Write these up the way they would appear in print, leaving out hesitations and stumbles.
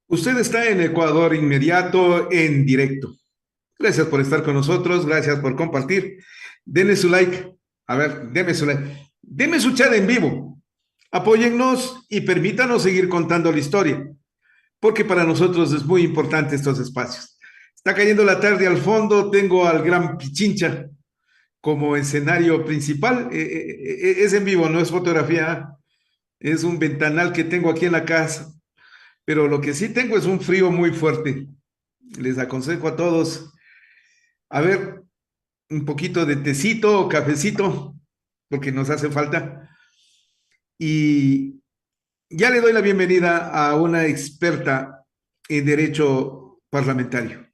Usted está en Ecuador inmediato, en directo. Gracias por estar con nosotros, gracias por compartir. Denle su like. A ver, deme su like. Deme su chat en vivo. Apóyennos y permítanos seguir contando la historia, porque para nosotros es muy importante estos espacios. Está cayendo la tarde al fondo, tengo al Gran Pichincha como escenario principal. Es en vivo, no es fotografía, es un ventanal que tengo aquí en la casa. Pero lo que sí tengo es un frío muy fuerte. Les aconsejo a todos, a ver, un poquito de tecito o cafecito, porque nos hace falta. Y ya le doy la bienvenida a una experta en derecho parlamentario.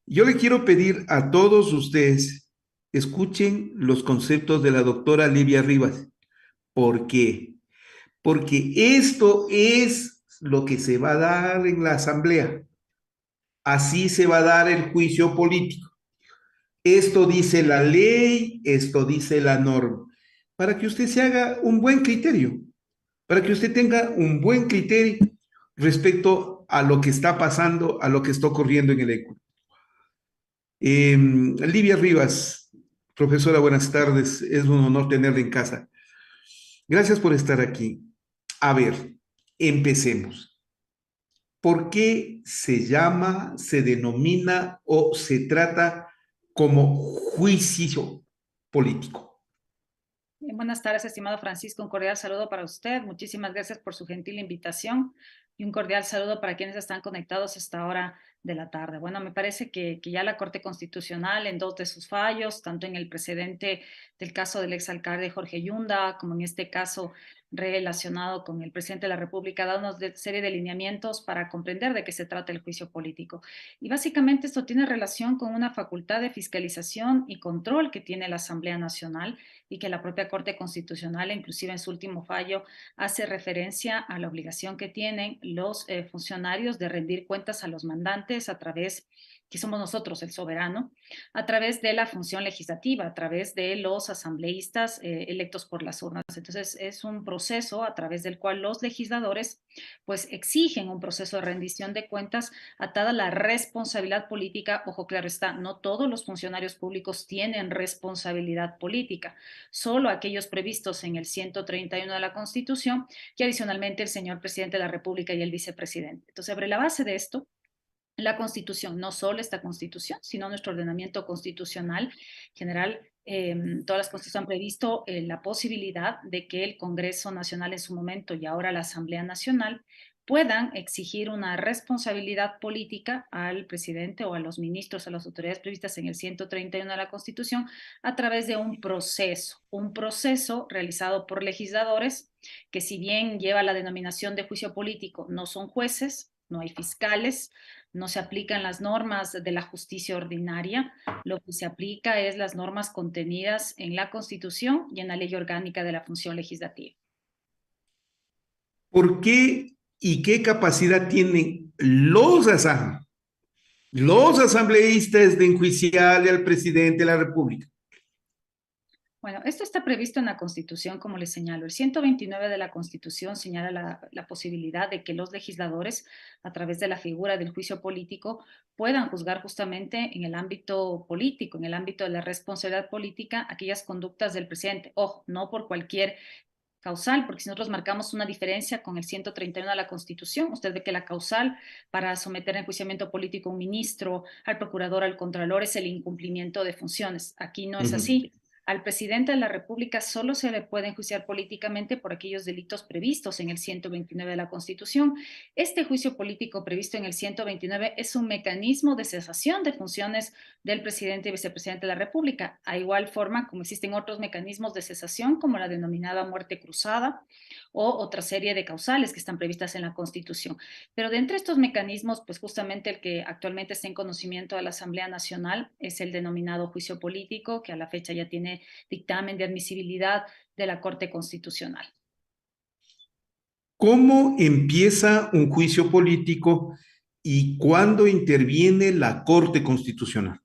Yo le quiero pedir a todos ustedes, escuchen los conceptos de la doctora Livia Rivas. ¿Por qué? Porque esto es lo que se va a dar en la asamblea. Así se va a dar el juicio político. Esto dice la ley, esto dice la norma, para que usted se haga un buen criterio, para que usted tenga un buen criterio respecto a lo que está pasando, a lo que está ocurriendo en el Ecuador. Livia Rivas, profesora, buenas tardes, es un honor tenerla en casa. Gracias por estar aquí. A ver, empecemos. ¿Por qué se llama, se denomina o se trata como juicio político? Buenas tardes, estimado Francisco. Un cordial saludo para usted. Muchísimas gracias por su gentil invitación y un cordial saludo para quienes están conectados a esta hora de la tarde. Bueno, me parece que ya la Corte Constitucional, en dos de sus fallos, tanto en el precedente del caso del exalcalde Jorge Yunda, como en este caso relacionado con el presidente de la República, ha dado una serie de lineamientos para comprender de qué se trata el juicio político. Y básicamente esto tiene relación con una facultad de fiscalización y control que tiene la Asamblea Nacional y que la propia Corte Constitucional, inclusive en su último fallo, hace referencia a la obligación que tienen los funcionarios de rendir cuentas a los mandantes a través, que somos nosotros el soberano, a través de la función legislativa, a través de los asambleístas electos por las urnas. Entonces, es un proceso a través del cual los legisladores pues exigen un proceso de rendición de cuentas atada a la responsabilidad política. Ojo, claro está, no todos los funcionarios públicos tienen responsabilidad política, solo aquellos previstos en el 131 de la Constitución y adicionalmente el señor presidente de la República y el vicepresidente. Entonces, sobre la base de esto, la Constitución, no solo esta Constitución, sino nuestro ordenamiento constitucional general, todas las constituciones han previsto la posibilidad de que el Congreso Nacional en su momento y ahora la Asamblea Nacional puedan exigir una responsabilidad política al presidente o a los ministros, a las autoridades previstas en el 131 de la Constitución a través de un proceso realizado por legisladores que, si bien lleva la denominación de juicio político, no son jueces, no hay fiscales, no se aplican las normas de la justicia ordinaria, lo que se aplica es las normas contenidas en la Constitución y en la Ley Orgánica de la Función Legislativa. ¿Por qué y qué capacidad tienen los asambleístas de enjuiciarle al presidente de la República? Bueno, esto está previsto en la Constitución, como les señalo. El 129 de la Constitución señala la posibilidad de que los legisladores, a través de la figura del juicio político, puedan juzgar justamente en el ámbito político, en el ámbito de la responsabilidad política, aquellas conductas del presidente. Ojo, no por cualquier causal, porque si nosotros marcamos una diferencia con el 131 de la Constitución, usted ve que la causal para someter a enjuiciamiento político a un ministro, al procurador, al contralor, es el incumplimiento de funciones. Aquí no es así. Al presidente de la República solo se le puede enjuiciar políticamente por aquellos delitos previstos en el 129 de la Constitución. Este juicio político previsto en el 129 es un mecanismo de cesación de funciones del presidente y vicepresidente de la República, a igual forma como existen otros mecanismos de cesación como la denominada muerte cruzada o otra serie de causales que están previstas en la Constitución. Pero de entre estos mecanismos, pues justamente el que actualmente está en conocimiento de la Asamblea Nacional es el denominado juicio político, que a la fecha ya tiene dictamen de admisibilidad de la Corte Constitucional. ¿Cómo empieza un juicio político y cuándo interviene la Corte Constitucional?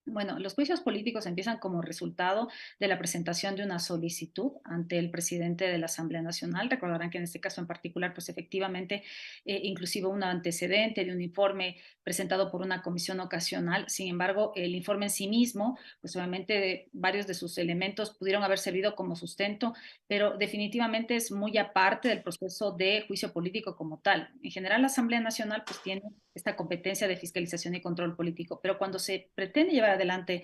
Bueno, los juicios políticos empiezan como resultado de la presentación de una solicitud ante el presidente de la Asamblea Nacional. Recordarán que en este caso en particular, pues efectivamente, inclusive un antecedente de un informe presentado por una comisión ocasional. Sin embargo, el informe en sí mismo, pues obviamente varios de sus elementos pudieron haber servido como sustento, pero definitivamente es muy aparte del proceso de juicio político como tal. En general, la Asamblea Nacional pues tiene esta competencia de fiscalización y control político, pero cuando se pretende llevar adelante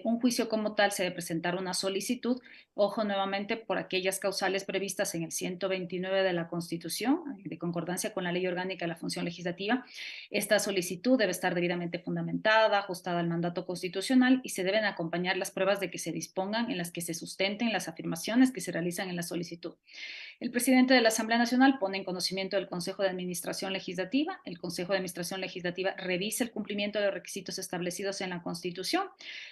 un juicio como tal, se debe presentar una solicitud, ojo nuevamente por aquellas causales previstas en el 129 de la Constitución, de concordancia con la Ley Orgánica de la Función Legislativa. Esta solicitud debe estar debidamente fundamentada, ajustada al mandato constitucional y se deben acompañar las pruebas de que se dispongan en las que se sustenten las afirmaciones que se realizan en la solicitud. El presidente de la Asamblea Nacional pone en conocimiento del Consejo de Administración Legislativa. El Consejo de Administración Legislativa revisa el cumplimiento de los requisitos establecidos en la Constitución.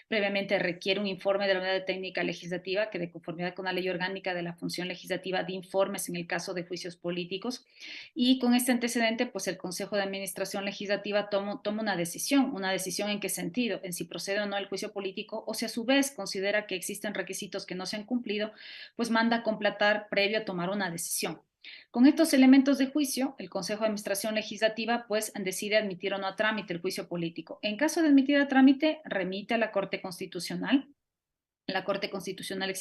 Previamente requiere un informe de la Unidad Técnica Legislativa que, de conformidad con la Ley Orgánica de la Función Legislativa, de informes en el caso de juicios políticos. Y con este antecedente, pues el Consejo de Administración Legislativa toma una decisión en qué sentido, en si procede o no el juicio político, o si a su vez considera que existen requisitos que no se han cumplido, pues manda a completar previo a tomar una decisión. Con estos elementos de juicio, el Consejo de Administración Legislativa pues decide admitir o no a trámite el juicio político. En caso de admitir a trámite, remite a la Corte Constitucional. La Corte Constitucional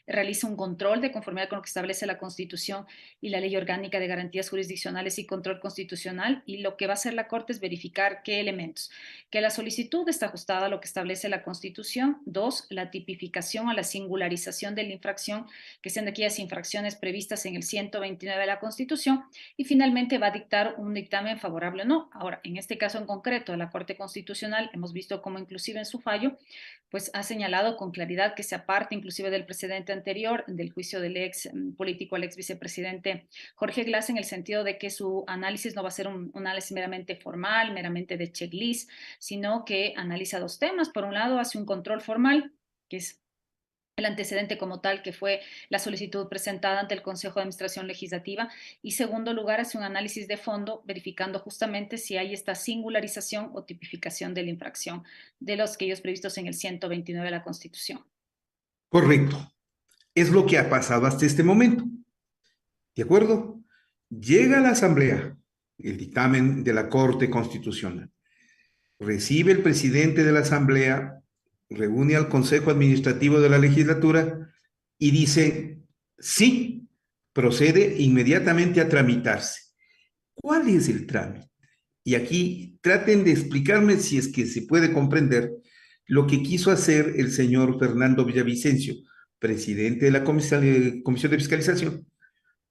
realiza un control de conformidad con lo que establece la Constitución y la Ley Orgánica de Garantías Jurisdiccionales y Control Constitucional, y lo que va a hacer la Corte es verificar qué elementos: que la solicitud está ajustada a lo que establece la Constitución; dos, la tipificación o la singularización de la infracción, que sean de aquellas infracciones previstas en el 129 de la Constitución; y finalmente va a dictar un dictamen favorable o no. Ahora, en este caso en concreto, la Corte Constitucional, hemos visto cómo inclusive en su fallo pues ha señalado con claridad que se aparte inclusive del precedente anterior, del juicio del ex político al ex vicepresidente Jorge Glass, en el sentido de que su análisis no va a ser un análisis meramente formal, meramente de checklist, sino que analiza dos temas. Por un lado, hace un control formal, que es el antecedente como tal, que fue la solicitud presentada ante el Consejo de Administración Legislativa, y segundo lugar, hace un análisis de fondo, verificando justamente si hay esta singularización o tipificación de la infracción de los que ellos previstos en el 129 de la Constitución. Correcto. Es lo que ha pasado hasta este momento. ¿De acuerdo? Llega a la Asamblea el dictamen de la Corte Constitucional. Recibe el presidente de la Asamblea, reúne al Consejo Administrativo de la Legislatura y dice, sí, procede inmediatamente a tramitarse. ¿Cuál es el trámite? Y aquí traten de explicarme, si es que se puede comprender, lo que quiso hacer el señor Fernando Villavicencio, presidente de la Comisión de Fiscalización,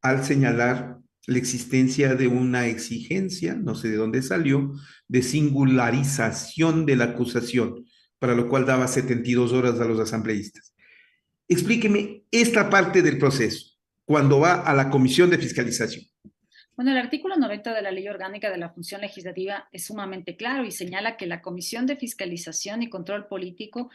al señalar la existencia de una exigencia, no sé de dónde salió, de singularización de la acusación, para lo cual daba 72 horas a los asambleístas. Explíqueme esta parte del proceso, cuando va a la Comisión de Fiscalización. Bueno, el artículo 90 de la Ley Orgánica de la Función Legislativa es sumamente claro y señala que la Comisión de Fiscalización y Control Político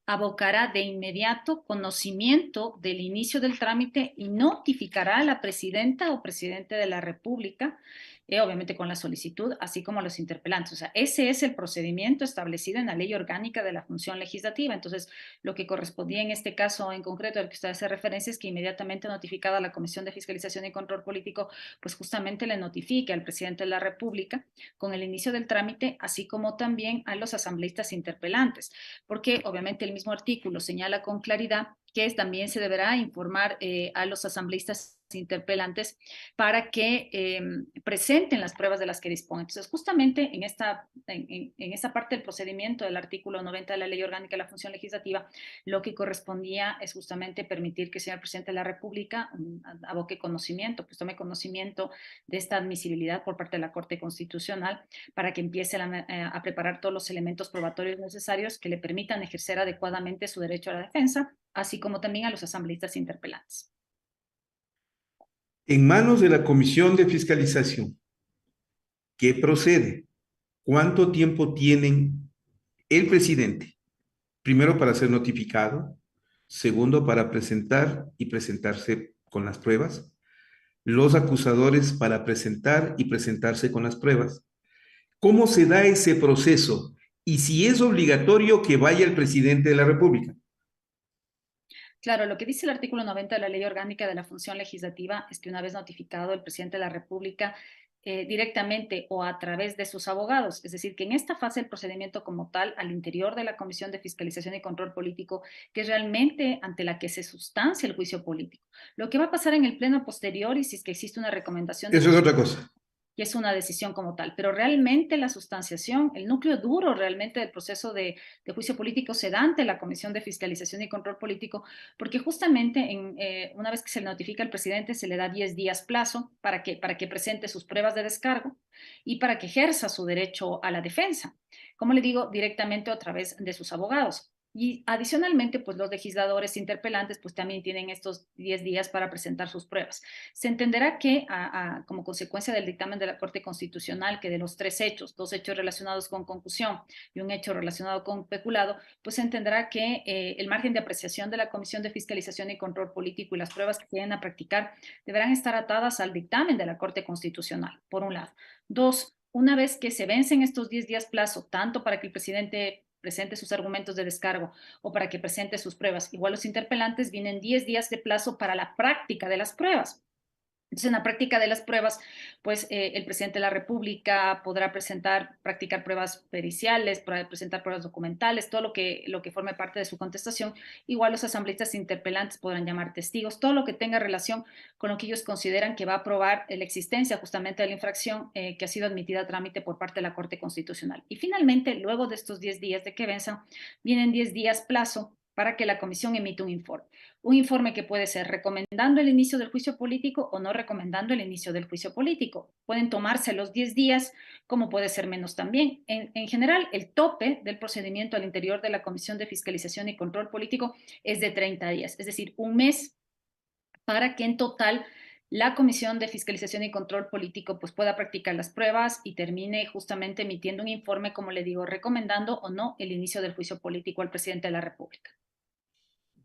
abocará de inmediato conocimiento del inicio del trámite y notificará a la presidenta o presidente de la República, obviamente con la solicitud, así como a los interpelantes. O sea, ese es el procedimiento establecido en la Ley Orgánica de la Función Legislativa. Entonces, lo que correspondía en este caso en concreto al que usted hace referencia es que inmediatamente notificada a la Comisión de Fiscalización y Control Político, pues justamente le notifique al presidente de la República con el inicio del trámite, así como también a los asambleístas interpelantes, porque obviamente el mismo artículo señala con claridad que también se deberá informar a los asambleístas interpelantes para que presenten las pruebas de las que disponen. Entonces, justamente en esta parte del procedimiento del artículo 90 de la Ley Orgánica de la Función Legislativa, lo que correspondía es justamente permitir que el señor presidente de la República aboque conocimiento, pues tome conocimiento de esta admisibilidad por parte de la Corte Constitucional, para que empiece a preparar todos los elementos probatorios necesarios que le permitan ejercer adecuadamente su derecho a la defensa, así como también a los asambleístas interpelantes. En manos de la Comisión de Fiscalización, ¿qué procede? ¿Cuánto tiempo tienen el presidente? Primero, para ser notificado. Segundo, para presentar y presentarse con las pruebas. Los acusadores para presentar y presentarse con las pruebas. ¿Cómo se da ese proceso? y si es obligatorio que vaya el presidente de la República. Claro, lo que dice el artículo 90 de la Ley Orgánica de la Función Legislativa es que una vez notificado el presidente de la República directamente o a través de sus abogados, es decir, que en esta fase el procedimiento como tal, al interior de la Comisión de Fiscalización y Control Político, que es realmente ante la que se sustancia el juicio político. Lo que va a pasar en el pleno posterior y si es que existe una recomendación de Eso es juicio otra cosa. y es una decisión como tal, pero realmente la sustanciación, el núcleo duro realmente del proceso de juicio político se da ante la Comisión de Fiscalización y Control Político, porque justamente una vez que se le notifica al presidente se le da 10 días plazo para que presente sus pruebas de descargo y para que ejerza su derecho a la defensa, como le digo, directamente a través de sus abogados. Y adicionalmente, pues los legisladores interpelantes pues también tienen estos 10 días para presentar sus pruebas. Se entenderá que, como consecuencia del dictamen de la Corte Constitucional, que de los tres hechos, dos hechos relacionados con concusión y un hecho relacionado con peculado, pues se entenderá que el margen de apreciación de la Comisión de Fiscalización y Control Político y las pruebas que vayan a practicar deberán estar atadas al dictamen de la Corte Constitucional, por un lado. Dos, una vez que se vencen estos 10 días plazo, tanto para que el presidente presente sus argumentos de descargo o para que presente sus pruebas. Igual los interpelantes vienen 10 días de plazo para la práctica de las pruebas. Entonces, en la práctica de las pruebas, pues el presidente de la República podrá practicar pruebas periciales, presentar pruebas documentales, todo lo que forme parte de su contestación. Igual los asambleístas interpelantes podrán llamar testigos, todo lo que tenga relación con lo que ellos consideran que va a probar la existencia justamente de la infracción que ha sido admitida a trámite por parte de la Corte Constitucional. Y finalmente, luego de estos 10 días de que venzan, vienen 10 días plazo para que la comisión emita un informe que puede ser recomendando el inicio del juicio político o no recomendando el inicio del juicio político. Pueden tomarse los 10 días, como puede ser menos también. En general, el tope del procedimiento al interior de la Comisión de Fiscalización y Control Político es de 30 días, es decir, un mes para que en total la Comisión de Fiscalización y Control Político pues pueda practicar las pruebas y termine justamente emitiendo un informe, como le digo, recomendando o no el inicio del juicio político al presidente de la República.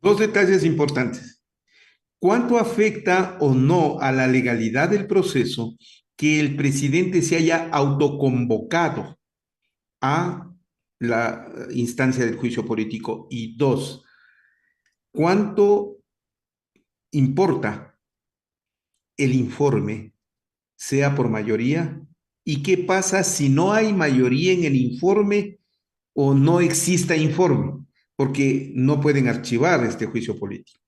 Dos detalles importantes. ¿Cuánto afecta o no a la legalidad del proceso que el presidente se haya autoconvocado a la instancia del juicio político? Y dos, ¿cuánto importa el informe, sea por mayoría? ¿Y qué pasa si no hay mayoría en el informe o no exista informe? Porque no pueden archivar este juicio político,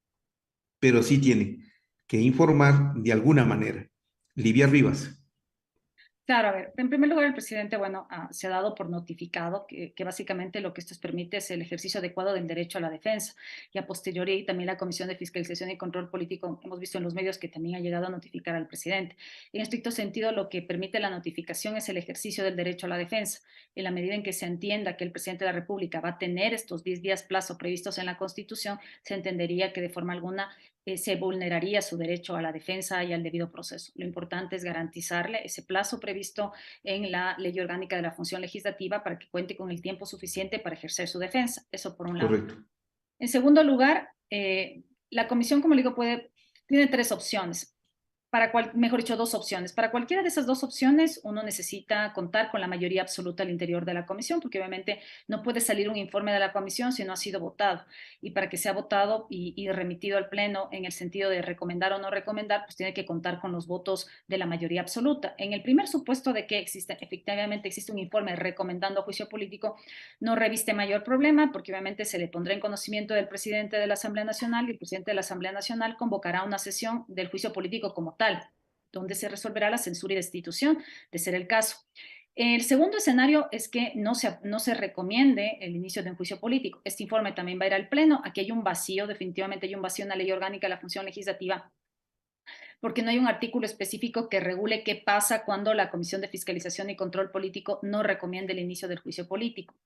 pero sí tienen que informar de alguna manera. Livia Rivas. Claro, a ver, en primer lugar, el presidente, bueno, se ha dado por notificado que básicamente lo que esto permite es el ejercicio adecuado del derecho a la defensa. Y a posteriori, también la Comisión de Fiscalización y Control Político, hemos visto en los medios que también ha llegado a notificar al presidente. En estricto sentido, lo que permite la notificación es el ejercicio del derecho a la defensa. En la medida en que se entienda que el presidente de la República va a tener estos 10 días plazo previstos en la Constitución, se entendería que de forma alguna se vulneraría su derecho a la defensa y al debido proceso. Lo importante es garantizarle ese plazo previsto en la Ley Orgánica de la Función Legislativa para que cuente con el tiempo suficiente para ejercer su defensa. Eso por un lado. Correcto. En segundo lugar, la comisión, como le digo, tiene tres opciones mejor dicho, dos opciones. Para cualquiera de esas dos opciones, uno necesita contar con la mayoría absoluta al interior de la comisión, porque obviamente no puede salir un informe de la comisión si no ha sido votado. Y para que sea votado y remitido al Pleno en el sentido de recomendar o no recomendar, pues tiene que contar con los votos de la mayoría absoluta. En el primer supuesto de que efectivamente existe un informe recomendando juicio político, no reviste mayor problema, porque obviamente se le pondrá en conocimiento del presidente de la Asamblea Nacional y el presidente de la Asamblea Nacional convocará una sesión del juicio político como tal, donde se resolverá la censura y destitución, de ser el caso. El segundo escenario es que no se recomiende el inicio de un juicio político. Este informe también va a ir al Pleno. Aquí hay un vacío, definitivamente hay un vacío en la ley orgánica de la función legislativa porque no hay un artículo específico que regule qué pasa cuando la Comisión de Fiscalización y Control Político no recomiende el inicio del juicio político.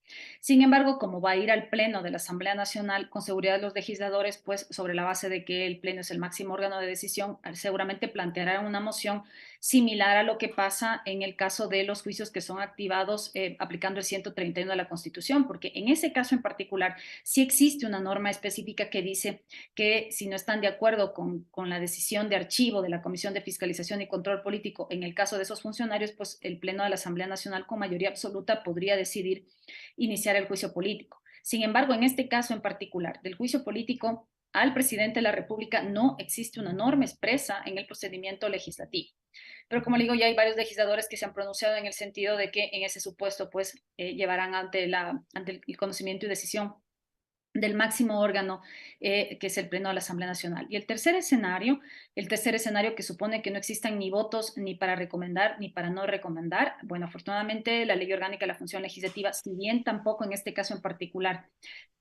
Sin embargo, como va a ir al Pleno de la Asamblea Nacional, con seguridad los legisladores, pues sobre la base de que el Pleno es el máximo órgano de decisión, seguramente plantearán una moción similar a lo que pasa en el caso de los juicios que son activados aplicando el 131 de la Constitución, porque en ese caso en particular sí existe una norma específica que dice que si no están de acuerdo con la decisión de archivo de la Comisión de Fiscalización y Control Político, en el caso de esos funcionarios, pues el Pleno de la Asamblea Nacional con mayoría absoluta podría decidir iniciar el juicio político. Sin embargo, en este caso en particular del juicio político al presidente de la República no existe una norma expresa en el procedimiento legislativo. Pero como le digo, ya hay varios legisladores que se han pronunciado en el sentido de que en ese supuesto pues llevarán ante el conocimiento y decisión del máximo órgano, que es el Pleno de la Asamblea Nacional. Y el tercer escenario que supone que no existan ni votos ni para recomendar ni para no recomendar, bueno, afortunadamente la Ley Orgánica de la Función Legislativa, si bien tampoco en este caso en particular,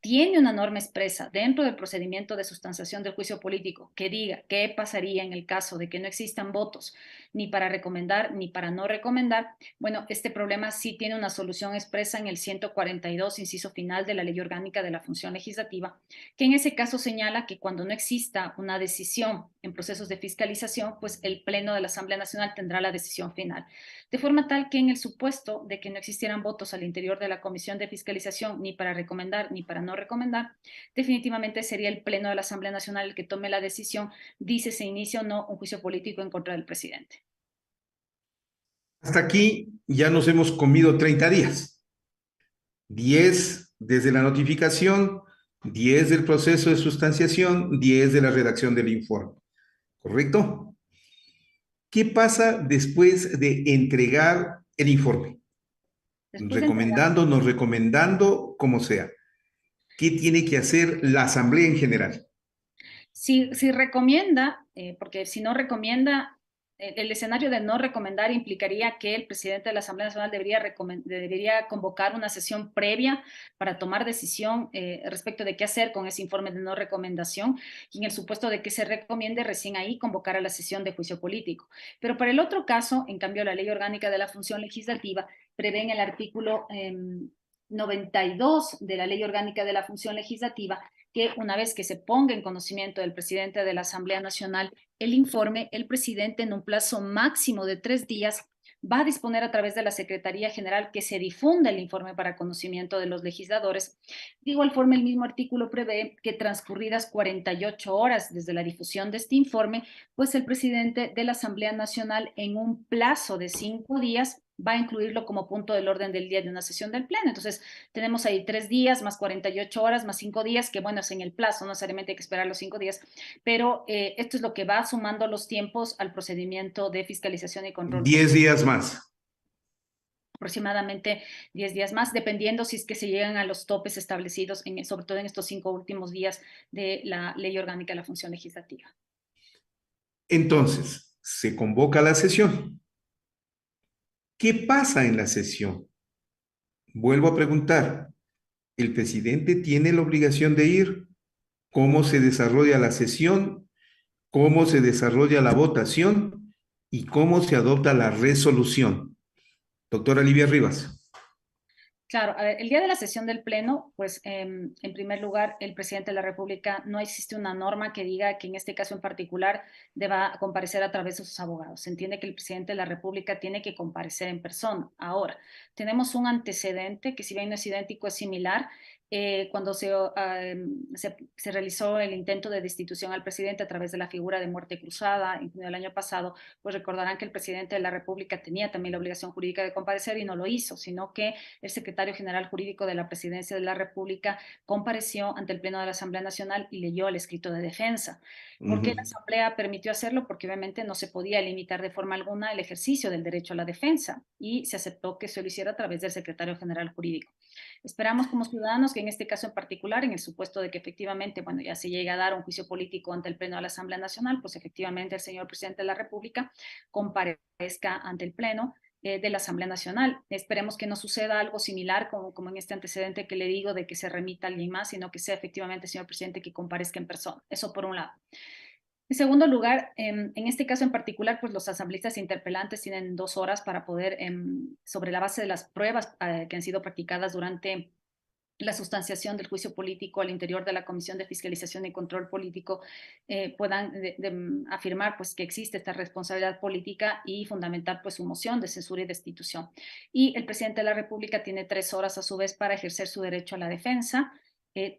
tiene una norma expresa dentro del procedimiento de sustanciación del juicio político que diga qué pasaría en el caso de que no existan votos ni para recomendar ni para no recomendar, bueno, este problema sí tiene una solución expresa en el 142, inciso final de la Ley Orgánica de la Función Legislativa, que en ese caso señala que cuando no exista una decisión en procesos de fiscalización, pues el Pleno de la Asamblea Nacional tendrá la decisión final. De forma tal que en el supuesto de que no existieran votos al interior de la Comisión de Fiscalización ni para recomendar ni para no recomendar, definitivamente sería el Pleno de la Asamblea Nacional el que tome la decisión, dice se inicia o no un juicio político en contra del presidente. Hasta aquí ya nos hemos comido 30 días. 10 desde la notificación, 10 del proceso de sustanciación, 10 de la redacción del informe. ¿Correcto? ¿Qué pasa después de entregar el informe? Después de entregar, Recomendando, no recomendando, como sea. ¿Qué tiene que hacer la Asamblea en general? si recomienda, porque si no recomienda, el escenario de no recomendar implicaría que el presidente de la Asamblea Nacional debería convocar una sesión previa para tomar decisión respecto de qué hacer con ese informe de no recomendación y en el supuesto de que se recomiende, recién ahí convocar a la sesión de juicio político. Pero para el otro caso, en cambio, la Ley Orgánica de la Función Legislativa prevé en el artículo 92 de la Ley Orgánica de la Función Legislativa que una vez que se ponga en conocimiento del presidente de la Asamblea Nacional el informe, el presidente en un plazo máximo de 3 días va a disponer a través de la Secretaría General que se difunda el informe para conocimiento de los legisladores. De igual forma, el mismo artículo prevé que transcurridas 48 horas desde la difusión de este informe, pues el presidente de la Asamblea Nacional en un plazo de 5 días va a incluirlo como punto del orden del día de una sesión del Pleno. Entonces, tenemos ahí 3 días más 48 horas más 5 días, que bueno, es en el plazo, no necesariamente hay que esperar los 5 días, pero esto es lo que va sumando los tiempos al procedimiento de fiscalización y control. 10 días más. Aproximadamente 10 días más, dependiendo si es que se llegan a los topes establecidos, sobre todo en estos 5 últimos días de la Ley Orgánica de la Función Legislativa. Entonces, se convoca la sesión. ¿Qué pasa en la sesión? Vuelvo a preguntar, ¿el presidente tiene la obligación de ir? ¿Cómo se desarrolla la sesión? ¿Cómo se desarrolla la votación? ¿Y cómo se adopta la resolución? Doctora Livia Rivas. Claro, a ver, el día de la sesión del Pleno, pues en primer lugar, el presidente de la República, no existe una norma que diga que en este caso en particular deba comparecer a través de sus abogados. Se entiende que el presidente de la República tiene que comparecer en persona. Ahora, tenemos un antecedente que si bien no es idéntico, es similar. Cuando se realizó el intento de destitución al presidente a través de la figura de muerte cruzada en junio del año pasado, pues recordarán que el presidente de la República tenía también la obligación jurídica de comparecer y no lo hizo, sino que el secretario general jurídico de la Presidencia de la República compareció ante el Pleno de la Asamblea Nacional y leyó el escrito de defensa. ¿Por qué la Asamblea permitió hacerlo? Porque obviamente no se podía limitar de forma alguna el ejercicio del derecho a la defensa y se aceptó que se lo hiciera a través del secretario general jurídico. Esperamos como ciudadanos que en este caso en particular, en el supuesto de que efectivamente, bueno, ya se llegue a dar un juicio político ante el Pleno de la Asamblea Nacional, pues efectivamente el señor presidente de la República comparezca ante el Pleno de la Asamblea Nacional. Esperemos que no suceda algo similar como en este antecedente que le digo de que se remita a alguien más, sino que sea efectivamente el señor presidente que comparezca en persona. Eso por un lado. En segundo lugar, en este caso en particular, pues los asambleístas interpelantes tienen 2 horas para poder, sobre la base de las pruebas que han sido practicadas durante la sustanciación del juicio político al interior de la Comisión de Fiscalización y Control Político, puedan afirmar pues, que existe esta responsabilidad política y fundamentar pues, su moción de censura y destitución. Y el presidente de la República tiene 3 horas a su vez para ejercer su derecho a la defensa.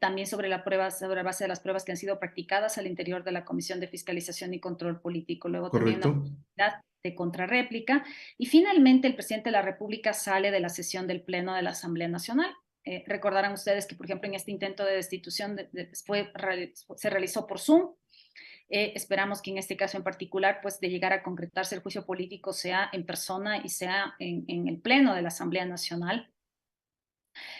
también sobre la base de las pruebas que han sido practicadas al interior de la Comisión de Fiscalización y Control Político. Luego también una Correcto. oportunidad de contrarréplica. Y finalmente el presidente de la República sale de la sesión del Pleno de la Asamblea Nacional. Recordarán ustedes que, por ejemplo, en este intento de destitución se realizó por Zoom. Esperamos que en este caso en particular, pues de llegar a concretarse el juicio político, sea en persona y sea en el Pleno de la Asamblea Nacional.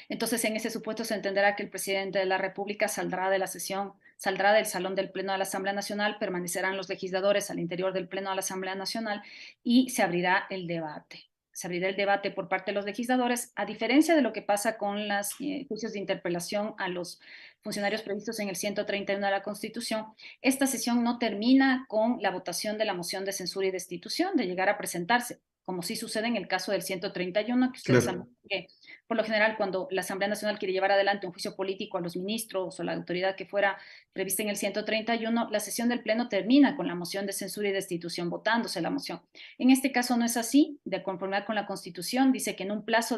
Entonces, en ese supuesto se entenderá que el presidente de la República saldrá de la sesión, saldrá del salón del Pleno de la Asamblea Nacional, permanecerán los legisladores al interior del Pleno de la Asamblea Nacional y se abrirá el debate. Se abrirá el debate por parte de los legisladores, a diferencia de lo que pasa con los juicios de interpelación a los funcionarios previstos en el 131 de la Constitución. Esta sesión no termina con la votación de la moción de censura y destitución, de llegar a presentarse, como sí sucede en el caso del 131, que ustedes Claro. saben que por lo general, cuando la Asamblea Nacional quiere llevar adelante un juicio político a los ministros o la autoridad que fuera prevista en el 131, la sesión del Pleno termina con la moción de censura y destitución, votándose la moción. En este caso no es así, de conformidad con la Constitución, dice que en un plazo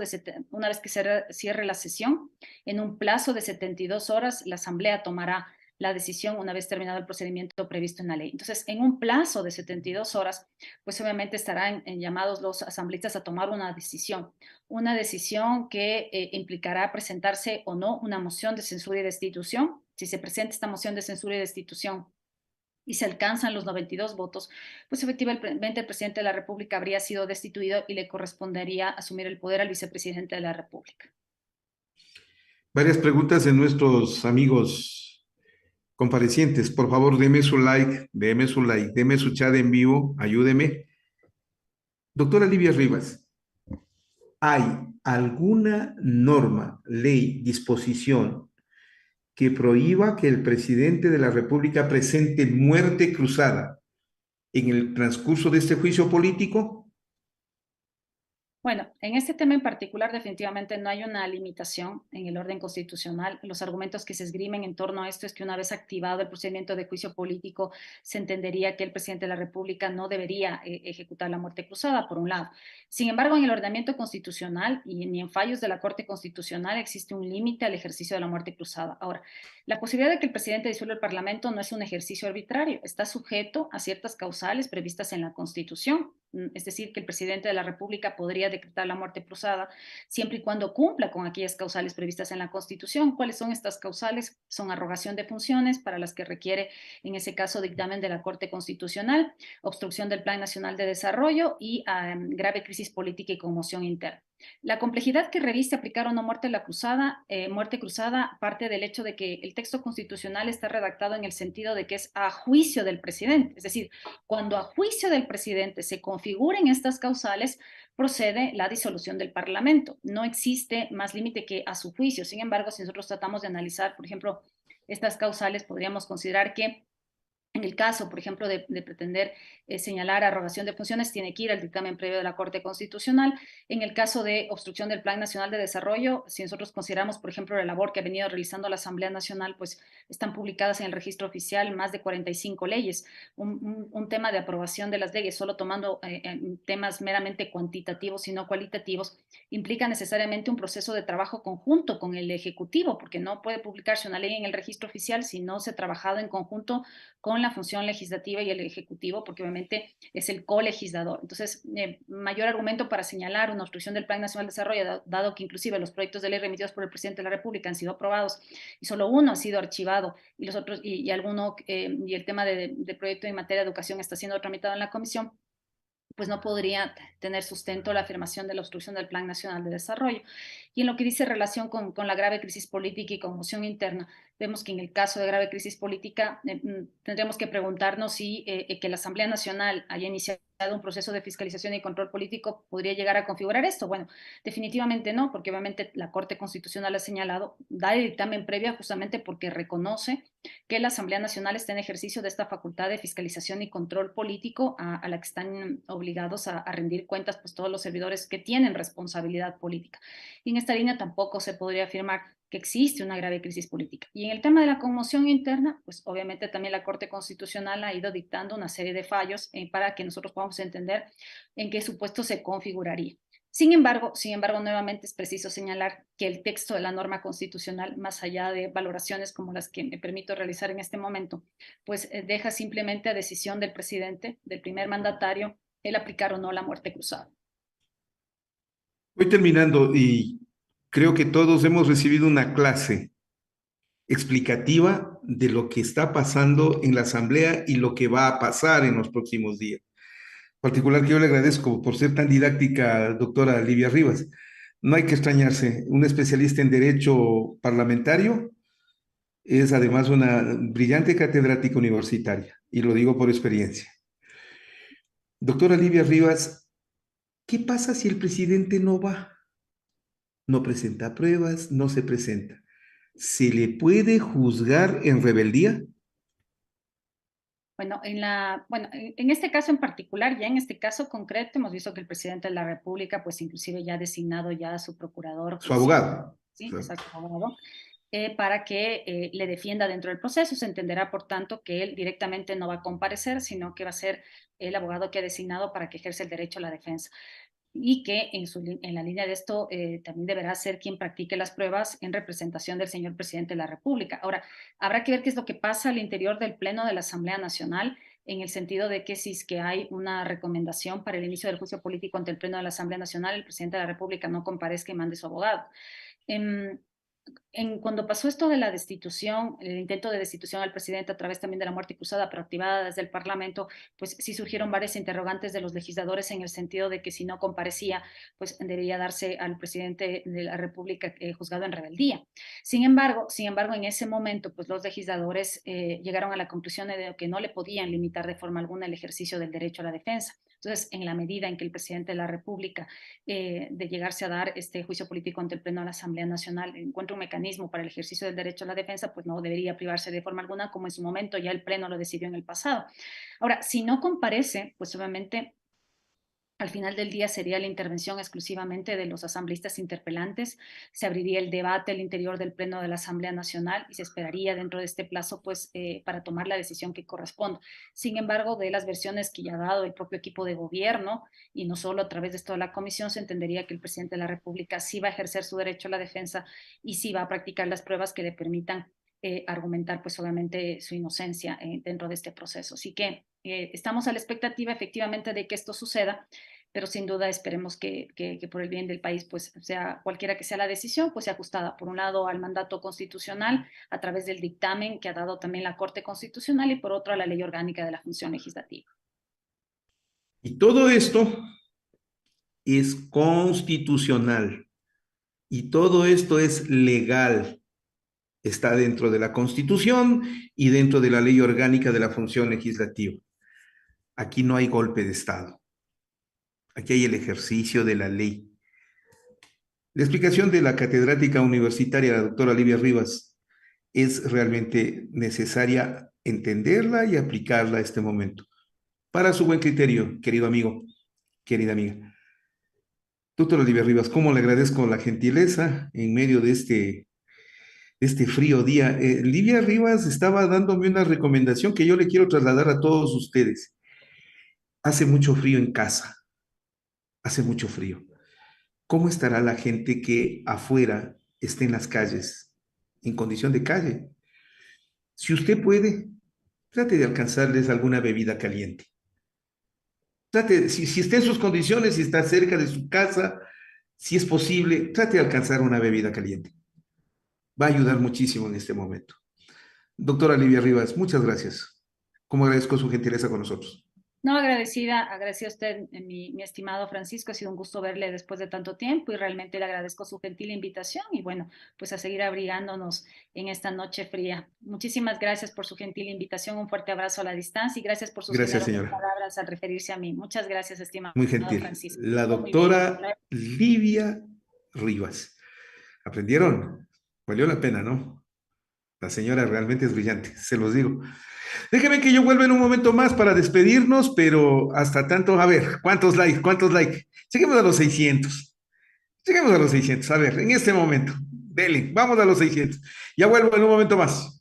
una vez que se cierre la sesión, en un plazo de 72 horas, la Asamblea tomará la decisión una vez terminado el procedimiento previsto en la ley. Entonces, en un plazo de 72 horas, pues obviamente estarán llamados los asambleístas a tomar una decisión que implicará presentarse o no una moción de censura y destitución. Si se presenta esta moción de censura y destitución y se alcanzan los 92 votos, pues efectivamente el presidente de la República habría sido destituido y le correspondería asumir el poder al vicepresidente de la República. Varias preguntas de nuestros amigos comparecientes. Por favor, deme su like, deme su like, deme su chat en vivo, ayúdeme. Doctora Livia Rivas, ¿hay alguna norma, ley, disposición que prohíba que el presidente de la República presente muerte cruzada en el transcurso de este juicio político? Bueno, en este tema en particular definitivamente no hay una limitación en el orden constitucional. Los argumentos que se esgrimen en torno a esto es que una vez activado el procedimiento de juicio político, se entendería que el presidente de la República no debería ejecutar la muerte cruzada, por un lado. Sin embargo, en el ordenamiento constitucional y ni en fallos de la Corte Constitucional existe un límite al ejercicio de la muerte cruzada. Ahora, la posibilidad de que el presidente disuelva el Parlamento no es un ejercicio arbitrario, está sujeto a ciertas causales previstas en la Constitución. Es decir, que el presidente de la República podría decretar la muerte cruzada siempre y cuando cumpla con aquellas causales previstas en la Constitución. ¿Cuáles son estas causales? Son arrogación de funciones, para las que requiere, en ese caso, dictamen de la Corte Constitucional, obstrucción del Plan Nacional de Desarrollo y grave crisis política y conmoción interna. La complejidad que reviste aplicar o no muerte cruzada parte del hecho de que el texto constitucional está redactado en el sentido de que es a juicio del presidente. Es decir, cuando a juicio del presidente se configuren estas causales, procede la disolución del Parlamento. No existe más límite que a su juicio. Sin embargo, si nosotros tratamos de analizar, por ejemplo, estas causales, podríamos considerar que en el caso, por ejemplo, de pretender señalar arrogación de funciones, tiene que ir al dictamen previo de la Corte Constitucional. En el caso de obstrucción del Plan Nacional de Desarrollo, si nosotros consideramos, por ejemplo, la labor que ha venido realizando la Asamblea Nacional, pues están publicadas en el registro oficial más de 45 leyes. Un tema de aprobación de las leyes, solo tomando temas meramente cuantitativos y no cualitativos, implica necesariamente un proceso de trabajo conjunto con el Ejecutivo, porque no puede publicarse una ley en el registro oficial si no se ha trabajado en conjunto con la función legislativa y el ejecutivo, porque obviamente es el colegislador. Entonces, mayor argumento para señalar una obstrucción del Plan Nacional de Desarrollo, dado que inclusive los proyectos de ley remitidos por el presidente de la República han sido aprobados y solo uno ha sido archivado y los otros y alguno y el tema de proyecto en materia de educación está siendo tramitado en la comisión, pues no podría tener sustento la afirmación de la obstrucción del Plan Nacional de Desarrollo. Y en lo que dice relación con la grave crisis política y conmoción interna, vemos que en el caso de grave crisis política tendríamos que preguntarnos si que la Asamblea Nacional haya iniciado un proceso de fiscalización y control político podría llegar a configurar esto. Bueno, definitivamente no, porque obviamente la Corte Constitucional ha señalado, da el dictamen previo justamente porque reconoce que la Asamblea Nacional está en ejercicio de esta facultad de fiscalización y control político a la que están obligados a rendir cuentas pues todos los servidores que tienen responsabilidad política. Y en esta línea tampoco se podría afirmar que existe una grave crisis política. Y en el tema de la conmoción interna, pues obviamente también la Corte Constitucional ha ido dictando una serie de fallos para que nosotros podamos entender en qué supuesto se configuraría. Sin embargo, nuevamente es preciso señalar que el texto de la norma constitucional, más allá de valoraciones como las que me permito realizar en este momento, pues deja simplemente a decisión del presidente, del primer mandatario, el aplicar o no la muerte cruzada. Voy terminando y creo que todos hemos recibido una clase explicativa de lo que está pasando en la Asamblea y lo que va a pasar en los próximos días. En particular que yo le agradezco por ser tan didáctica, doctora Livia Rivas. No hay que extrañarse, un especialista en derecho parlamentario es además una brillante catedrática universitaria, y lo digo por experiencia. Doctora Livia Rivas, ¿qué pasa si el presidente no va? No presenta pruebas, no se presenta. ¿Se le puede juzgar en rebeldía? Bueno, en este caso en particular, ya en este caso concreto, hemos visto que el presidente de la República, pues inclusive ya ha designado ya a su procurador Su judicial, abogado. ¿sí? O sea, su abogado, para que le defienda dentro del proceso. Se entenderá, por tanto, que él directamente no va a comparecer, sino que va a ser el abogado que ha designado para que ejerce el derecho a la defensa y que en la línea de esto también deberá ser quien practique las pruebas en representación del señor presidente de la República. Ahora, habrá que ver qué es lo que pasa al interior del Pleno de la Asamblea Nacional, en el sentido de que si es que hay una recomendación para el inicio del juicio político ante el Pleno de la Asamblea Nacional, el presidente de la República no comparezca y mande su abogado. Eh, Cuando pasó esto de la destitución, el intento de destitución al presidente a través también de la muerte cruzada, pero activada desde el Parlamento, pues sí surgieron varias interrogantes de los legisladores en el sentido de que si no comparecía, pues debería darse al presidente de la República juzgado en rebeldía. Sin embargo, en ese momento, pues los legisladores llegaron a la conclusión de que no le podían limitar de forma alguna el ejercicio del derecho a la defensa. Entonces, en la medida en que el presidente de la República, de llegarse a dar este juicio político ante el Pleno de la Asamblea Nacional, encuentra un mecanismo para el ejercicio del derecho a la defensa, pues no debería privarse de forma alguna, como en su momento ya el Pleno lo decidió en el pasado. Ahora, si no comparece, pues obviamente al final del día sería la intervención exclusivamente de los asambleístas interpelantes, se abriría el debate al interior del Pleno de la Asamblea Nacional y se esperaría dentro de este plazo pues para tomar la decisión que corresponda. Sin embargo, de las versiones que ya ha dado el propio equipo de gobierno y no solo a través de toda la comisión, se entendería que el presidente de la República sí va a ejercer su derecho a la defensa y sí va a practicar las pruebas que le permitan argumentar pues obviamente su inocencia dentro de este proceso. Así que estamos a la expectativa efectivamente de que esto suceda, pero sin duda esperemos que por el bien del país, pues sea cualquiera que sea la decisión, pues sea ajustada por un lado al mandato constitucional a través del dictamen que ha dado también la Corte Constitucional y por otro a la ley orgánica de la función legislativa. Y todo esto es constitucional y todo esto es legal. Está dentro de la Constitución y dentro de la ley orgánica de la función legislativa. Aquí no hay golpe de Estado. Aquí hay el ejercicio de la ley. La explicación de la catedrática universitaria, la doctora Livia Rivas, es realmente necesaria entenderla y aplicarla a este momento. Para su buen criterio, querido amigo, querida amiga. Doctora Livia Rivas, cómo le agradezco la gentileza en medio de este frío día. Livia Rivas estaba dándome una recomendación que yo le quiero trasladar a todos ustedes. Hace mucho frío en casa, hace mucho frío. ¿Cómo estará la gente que afuera esté en las calles, en condición de calle? Si usted puede, trate de alcanzarles alguna bebida caliente. Si está en sus condiciones, si está cerca de su casa, si es posible, trate de alcanzar una bebida caliente. Va a ayudar muchísimo en este momento. Doctora Livia Rivas, muchas gracias. Como agradezco su gentileza con nosotros. No, agradecida a usted, mi estimado Francisco, ha sido un gusto verle después de tanto tiempo y realmente le agradezco su gentil invitación y bueno, pues a seguir abrigándonos en esta noche fría. Muchísimas gracias por su gentil invitación, un fuerte abrazo a la distancia y gracias por sus Gracias, generosas señora. palabras al referirse a mí. Muchas gracias, estimado Muy gentil. Francisco. La Muy bien. doctora Livia Rivas. ¿Aprendieron? Valió la pena, ¿no? La señora realmente es brillante, se los digo. Déjenme que yo vuelva en un momento más para despedirnos, pero hasta tanto, a ver, ¿cuántos likes? ¿Cuántos likes? Lleguemos a los 600. Lleguemos a los 600. A ver, en este momento, dele, vamos a los 600. Ya vuelvo en un momento más.